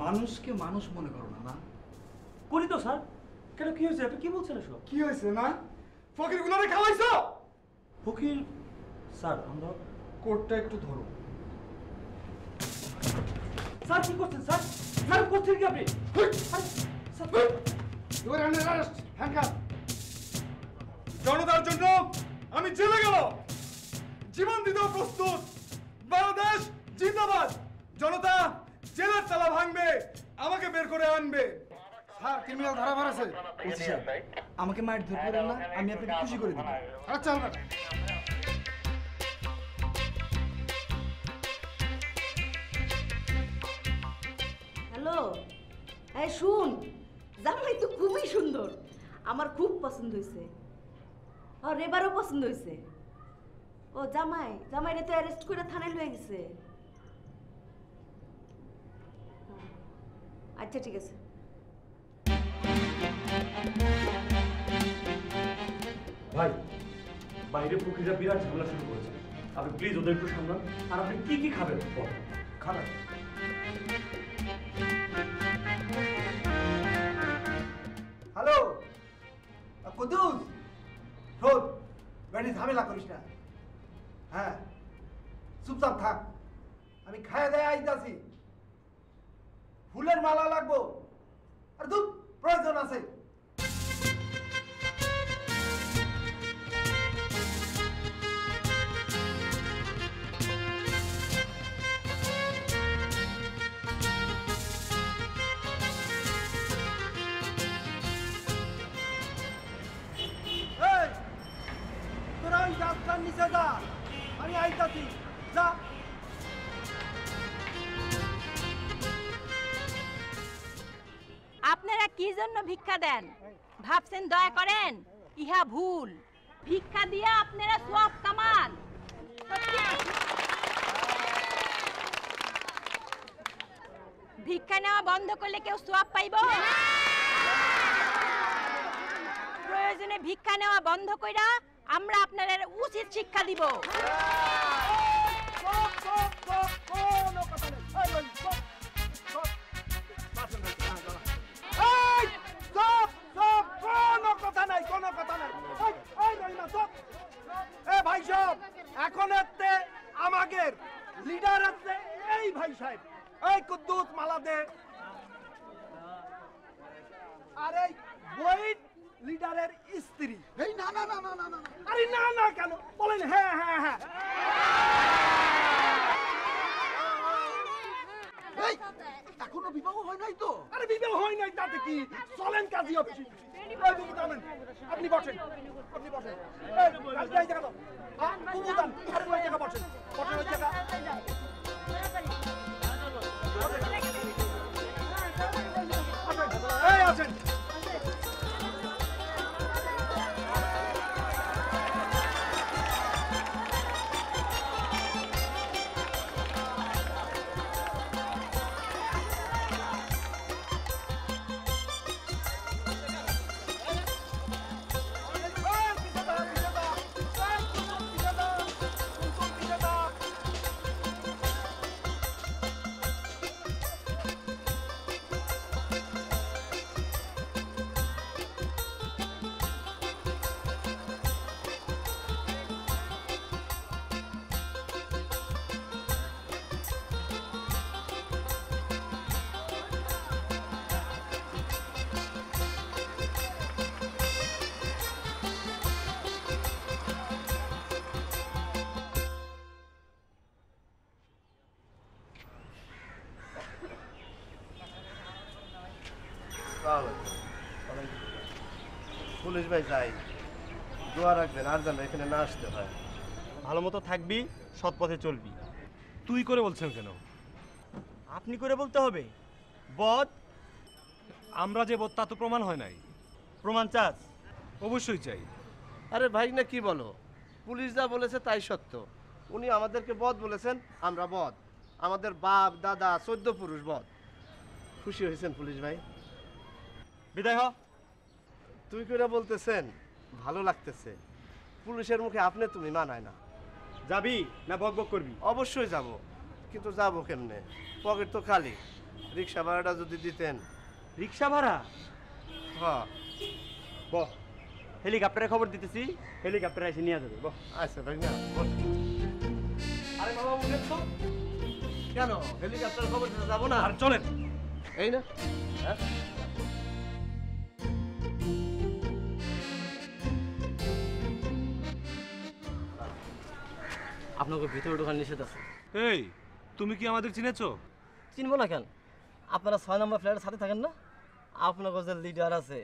মানুষকে মানুষ মনে করো না? না করি তো স্যার। কেন কি হয়েছে? আপনি কি বলছেন এসব? কি হয়েছে না? ফকির গুলোরে খাওয়াইছো? ফকির স্যার, আমরা কোটটা একটু ধরো। স্যার কি করছেন স্যার? স্যার করছেন কি আপনি? জনতার জন্য আমি জেলে গেল, জীবন দিতেও প্রস্তুত। বাংলাদেশ জিন্দাবাদ। জনতা জেলের তালা ভাঙবে, আমাকে বের করে আনবে। স্যার ক্রিমিনাল ধরা পড়েছে। ওসি সাহেব, আমাকে মাইট ধরে করেন না, আমি আপনাকে খুশি করে দিব। আচ্ছা আমরা হ্যালো, এই শুন, জামাই তো খুবই সুন্দর, আমার খুব পছন্দ হয়েছে। আর এবারও পছন্দ হয়েছে। ও জামাইরে তো অ্যারেস্ট করে থানায় লয়ে গেছে। আচ্ছা ঠিক আছে। ভাই, বাইরে ফকিররা বিরাট ঝামেলা শুরু করেছে। আপনি প্লিজ ওদের একটু সামলান। আর আপনি কি কি খাবেন? খাবেন? হ্যালো কুদ্দুস, শোন, বেশি ঝামেলা করিস না। হ্যাঁ, চুপচাপ থাক, আমি খাইয়া দেয় আইতাছি। ফুলের মালা লাগবো, আর দুধ প্রয়োজন আছে। তোরা ওই রাস্তার নিচে যা, আমি আইতাছি, যা। আপনারা কি জন্য ভিক্ষা দেন ভাবছেন? দয়া করেন, ইহা ভুল। ভিক্ষা দিয়ে আপনারা সওয়াব কামান। ভিক্ষা নেওয়া বন্ধ করলে কেউ সওয়াব পাইব? প্রয়োজনে ভিক্ষা নেওয়া বন্ধ কইরা আমরা আপনাদের উচিত শিক্ষা দিব। এখন আমাদের লিডার আছে এই ভাই সাহেব, এই কুদ্দুস মালা দে। আর এই বইন লিডারের স্ত্রী। এই না না না না না না, আরে না না কেন বলেন? হ্যাঁ হ্যাঁ হ্যাঁ। এই এখনো বিবাহ হয় নাই তো? আরে বিবাহ হয় নাই তাতে কি, চলেন কাজী অফিসে। আপনি বসেন, আপনি বসেন। এই জায়গা দাও, আরে ওই জায়গা বসেন, বসেন ওই জায়গা। এই আছেন। পুলিশ ভাই যাই, দোয়া রাখবেন আর যেন এখানে না আসতে হয়। ভালো মতো থাকবি, সৎ পথে চলবি। তুই করে বলছেন কেন? আপনি করে বলতে হবে। বদ, আমরা যে বদ তা তো প্রমাণ হয় নাই। প্রমাণ চাস? অবশ্যই চাই। আরে ভাই না কি বলো, পুলিশ যা বলেছে তাই সত্য। উনি আমাদেরকে বদ বলেছেন, আমরা বদ। আমাদের বাপ দাদা 14 পুরুষ বদ। খুশি হয়েছেন পুলিশ ভাই? বিদায় হ। তুই করে বলতেছেন, ভালো লাগতেছে। পুলিশের মুখে আপনি তুমি মানায় না। যাবি না বক বক করবি? অবশ্যই যাব, কিন্তু যাব কেমনে? পকেট তো খালি। রিক্সা ভাড়াটা যদি দিতেন। রিক্সা ভাড়া? হ্যাঁ বহ, হেলিকপ্টারে খবর দিতেছি, হেলিকপ্টারে এসে নিয়ে যাবে। বহ। আচ্ছা ভাই না আরে বাবা উঠেন তো। কেন হেলিকপ্টার খবর দিতে যাবো না? আর চলেন। এই না হ্যাঁ আপনাকে ভিতরে ঢোকার নিষেধ আছে। এই, তুমি কি আমাদের চিনেছো? চিনবো না কেন? আপনারা 6 নম্বর ফ্ল্যাটের সাথে থাকেন না? আপনার যে লিডার আছে,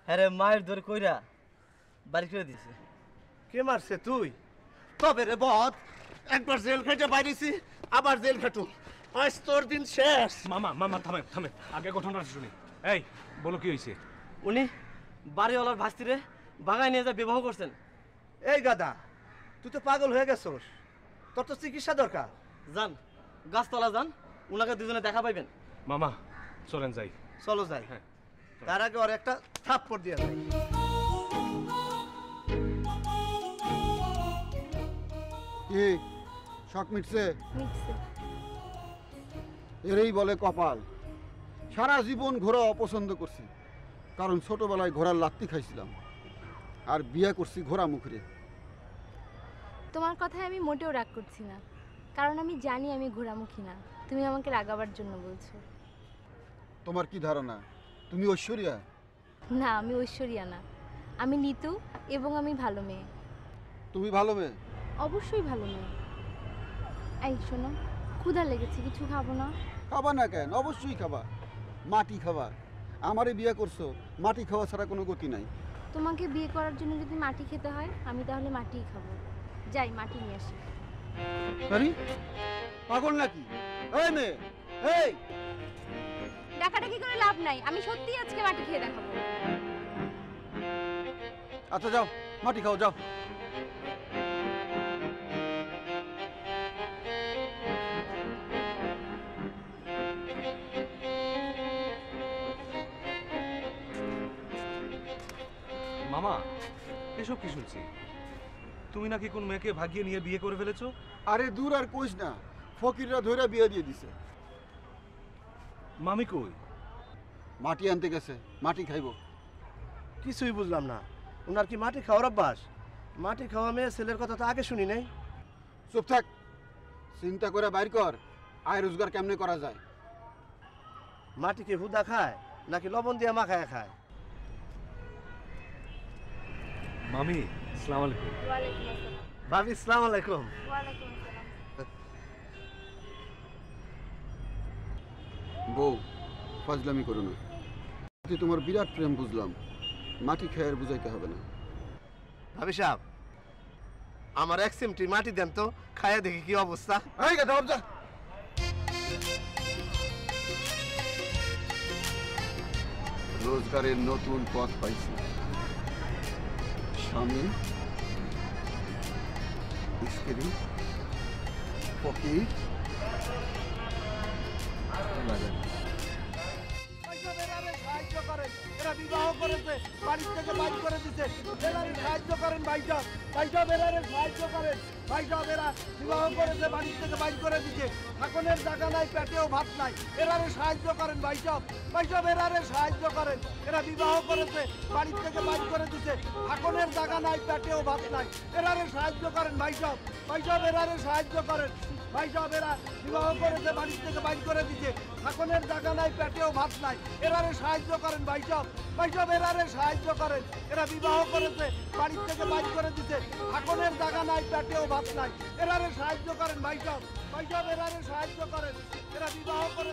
হ্যাঁ রে, মায়ের ধরে কইরা বাড়ি করে দিছে। কে মারছে? তুই? তবে রে বদ, একবার জেল খেটে বাইরেছি, আবার জেল খেটু, আজ তোর দিন শেষ। মামা মামা থামেন থামেন, আগে ঘটনাটা শুনি। এই বলো কি হয়েছে? উনি বাড়িওয়ালার ভাস্তিরে বাগায় নিয়ে যা বিবাহ করছেন। এই গাদা, তুই তো পাগল হয়ে গেছোস, তোর তো চিকিৎসা দরকার। যান গাছতলা যান, উনাকে দুজনে দেখা পাইবেন। মামা চলেন যাই। চলো যাই। হ্যাঁ। তার আগে ওর একটা থাপ্পড় দিয়ে যাই। কি শখ মিটছে? এরই বলে কপাল। সারা জীবন ঘোড়া অপছন্দ করছি, কারণ ছোটবেলায় ঘোড়ার লাত্তি খাইছিলাম, আর বিয়ে করছি ঘোড়া মুখরে। তোমার কথায় আমি মোটেও রাগ করছি না, কারণ আমি জানি আমি ঘোরামুখী না। তুমি আমাকে রাগাবার জন্য বলছো। তোমার কি ধারণা তুমি ঐশ্বরিয়া? না, আমি ঐশ্বরিয়া না, আমি নিতু, এবং আমি ভালো মেয়ে। তুমি ভালো মেয়ে? অবশ্যই ভালো মেয়ে। এই শোনো, ক্ষুধা লেগেছে, কিছু খাবো না? খাবা না কেন? অবশ্যই খাবা, মাটি খাবা। আমারে বিয়ে করছো, মাটি খাওয়া ছাড়া কোনো গতি নাই। তোমাকে বিয়ে করার জন্য যদি মাটি খেতে হয়, আমি তাহলে মাটিই খাবো। যাই মাটি নিয়ে আসি। আরে পাগল নাকি? এই মেয়ে, এই ডাকাডাকি করে লাভ নাই, আমি সত্যিই আজকে মাটি খেয়ে দেখাবো। আচ্ছা যাও, মাটি খাও, যাও। মামা এসব কি শুনছি? তুমি নাকি কোন মেয়েকে ভাগিয়ে নিয়ে বিয়ে করে ফেলেছো? আরে দূর আর কইস না, ফকিররা ধইরা বিয়ে দিয়ে দিছে। মামি কই? মাটি আনতে গেছে, মাটি খাইবো। কিছুই বুঝলাম না, ওনার কি মাটি খাওয়ার অভ্যাস? মাটি খাওয়া মেয়ে ছেলের কথা তো আগে শুনি নাই। চুপ থাক, চিন্তা করে বাইর কর আয় রোজগার কেমনে করা যায়। মাটি কি হুদা খায় নাকি লবণ দিয়ে মাখায় খায়? মামি আসসালামু আলাইকুম। ওয়ালাইকুম আসসালাম। ভাবি আসসালামু আলাইকুম। ওয়ালাইকুম আসসালাম। বউ ফাজলামি করো না, তোমার বিরাট প্রেম বুঝলাম, মাটি খেয়ে বুঝাইতে হবে না। ভাবি সাহেব, আমার এক চিমটি মাটি দেন তো, খায়া দেখি কি অবস্থা। এই কথা ভাবছা, রোজগারের নতুন পথ পাইছি। স্বামী, স্ত্রী, ফকির, সাহায্য করেন, এরা বিবাহ করেছে, বাড়ি থেকে বাইর করে দিছে। এরারে সাহায্য করেন ভাইসাব, ভাইসাব এরারে সাহায্য করেন। ভাইসাব এরা বিবাহ করেছে, বাড়ি থেকে বাইর করে দিছে। থাকনের জায়গা নাই, পেটেও ভাত নাই। এরারে সাহায্য করেন ভাইসাব, ভাইসাব এরারে সাহায্য করেন। এরা বিবাহ করেছে, বাড়ি থেকে বাইর করে দিছে। থাকনের জায়গা নাই, পেটেও ভাত নাই। এরারে সাহায্য করেন ভাইসাব, ভাইসাব এরারে সাহায্য করেন। ভাইসাব এরা বিবাহ করেছে, বাড়ি থেকে বাইর করে দিছে। থাকনের জায়গা নাই, পেটেও ভাত নাই। এরারে সাহায্য করেন ভাইসাব, ভাইসাব এরারে সাহায্য করেন। এরা বিবাহ করেছে, বাড়ি থেকে বাইর করে দিছে। থাকনের জায়গা নাই, পেটেও ভাত নাই। এরারে সাহায্য করেন ভাইসাব, ভাইসাব এরারে সাহায্য করেন। এরা বিবাহ করে